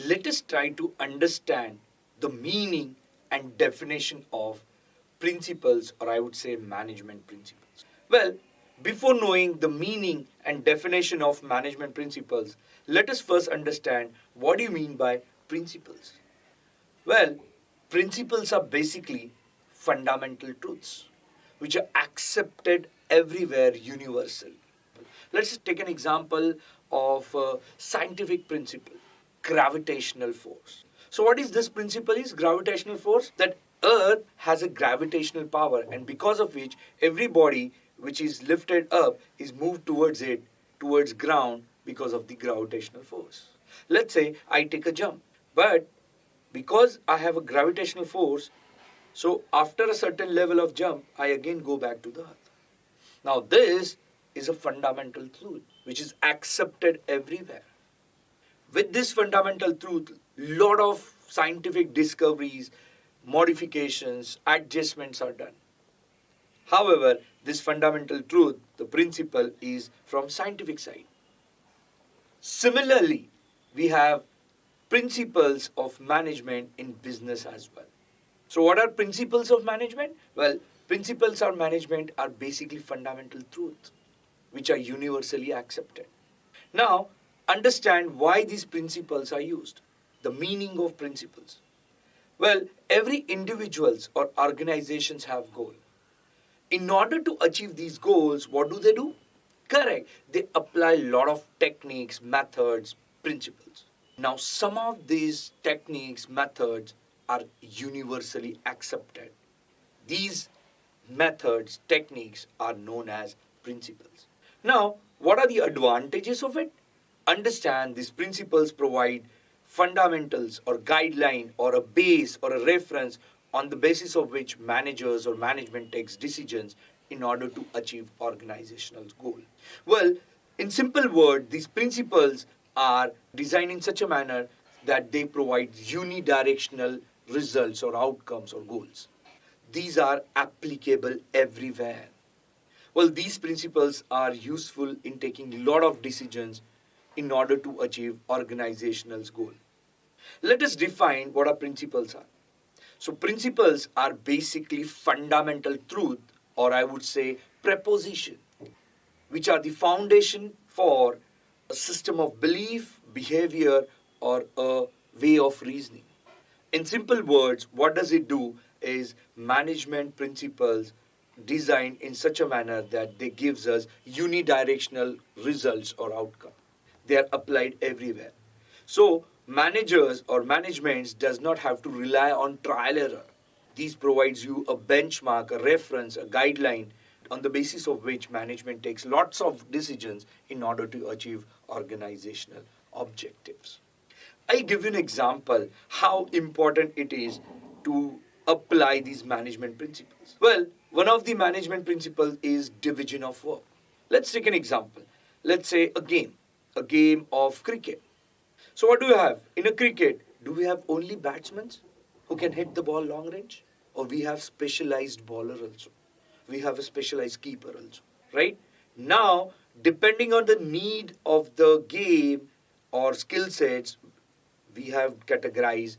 let us try to understand the meaning and definition of principles, or I would say management principles. Well, before knowing the meaning and definition of management principles, let us first understand what do you mean by principles. Well, principles are basically fundamental truths which are accepted everywhere universally. Let's take an example of a scientific principle, gravitational force. So what is this principle is gravitational force? That earth has a gravitational power, and because of which every body which is lifted up is moved towards it, towards ground because of the gravitational force. Let's say I take a jump, but because I have a gravitational force, so after a certain level of jump, I again go back to the earth. Now this is a fundamental truth which is accepted everywhere. With this fundamental truth, lot of scientific discoveries, modifications, adjustments are done. However, this fundamental truth, the principle, is from scientific side. Similarly, we have principles of management in business as well. So what are principles of management? Well, principles of management are basically fundamental truths which are universally accepted. Now, understand why these principles are used. The meaning of principles. Well, every individuals or organizations have goal. In order to achieve these goals, what do? Correct. They apply a lot of techniques, methods, principles. Now, some of these techniques, methods are universally accepted. These methods, techniques are known as principles. Now, what are the advantages of it? Understand these principles provide fundamentals or guideline or a base or a reference on the basis of which managers or management takes decisions in order to achieve organizational goal. Well, in simple word, these principles are designed in such a manner that they provide unidirectional results or outcomes or goals. These are applicable everywhere. Well, these principles are useful in taking a lot of decisions in order to achieve organizational goal. Let us define what our principles are. So principles are basically fundamental truth, or I would say preposition, which are the foundation for a system of belief, behavior, or a way of reasoning. In simple words, what does it do is management principles designed in such a manner that they gives us unidirectional results or outcome. They are applied everywhere. So managers or managements does not have to rely on trial error. These provides you a benchmark, a reference, a guideline on the basis of which management takes lots of decisions in order to achieve organizational objectives. I'll give you an example how important it is to apply these management principles. Well, one of the management principles is division of work. Let's take an example. Let's say a game of cricket. So what do you have? In a cricket, do we have only batsmen who can hit the ball long range? Or we have specialized bowler also. We have a specialized keeper also, right? Now, depending on the need of the game or skill sets, we have categorized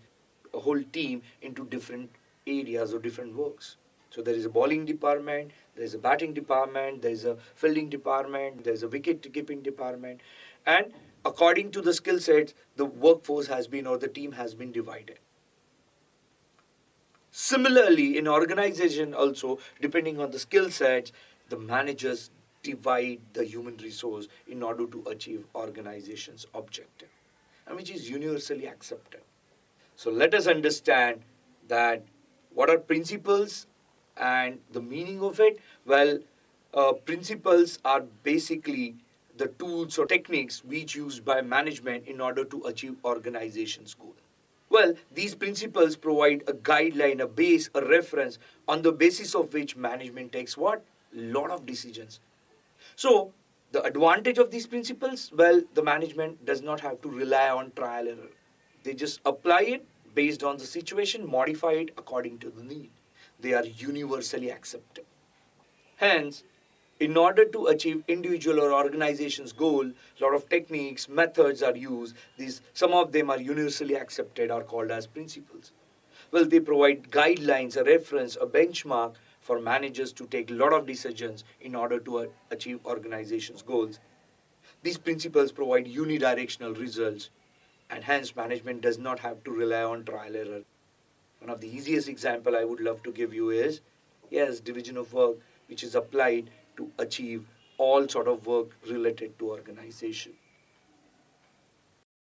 a whole team into different areas or different works. So there is a bowling department, there is a batting department, there is a fielding department, there is a wicket keeping department, and according to the skill sets, the workforce has been or the team has been divided. Similarly, in organization also, depending on the skill sets, the managers divide the human resource in order to achieve organization's objective, and which is universally accepted. So let us understand that what are principles and the meaning of it. Well, principles are basically the tools or techniques which used by management in order to achieve organization's goal. Well, these principles provide a guideline, a base, a reference on the basis of which management takes what? Lot of decisions. So, the advantage of these principles, well, the management does not have to rely on trial error. They just apply it based on the situation, modify it according to the need. They are universally accepted. Hence, In order to achieve individual or organization's goal, a lot of techniques, methods are used. These, some of them are universally accepted, are called as principles. Well, they provide guidelines, a reference, a benchmark for managers to take a lot of decisions in order to achieve organization's goals. These principles provide unidirectional results, and hence management does not have to rely on trial error. One of the easiest example I would love to give you is, yes, division of work, which is applied to achieve all sort of work related to organization.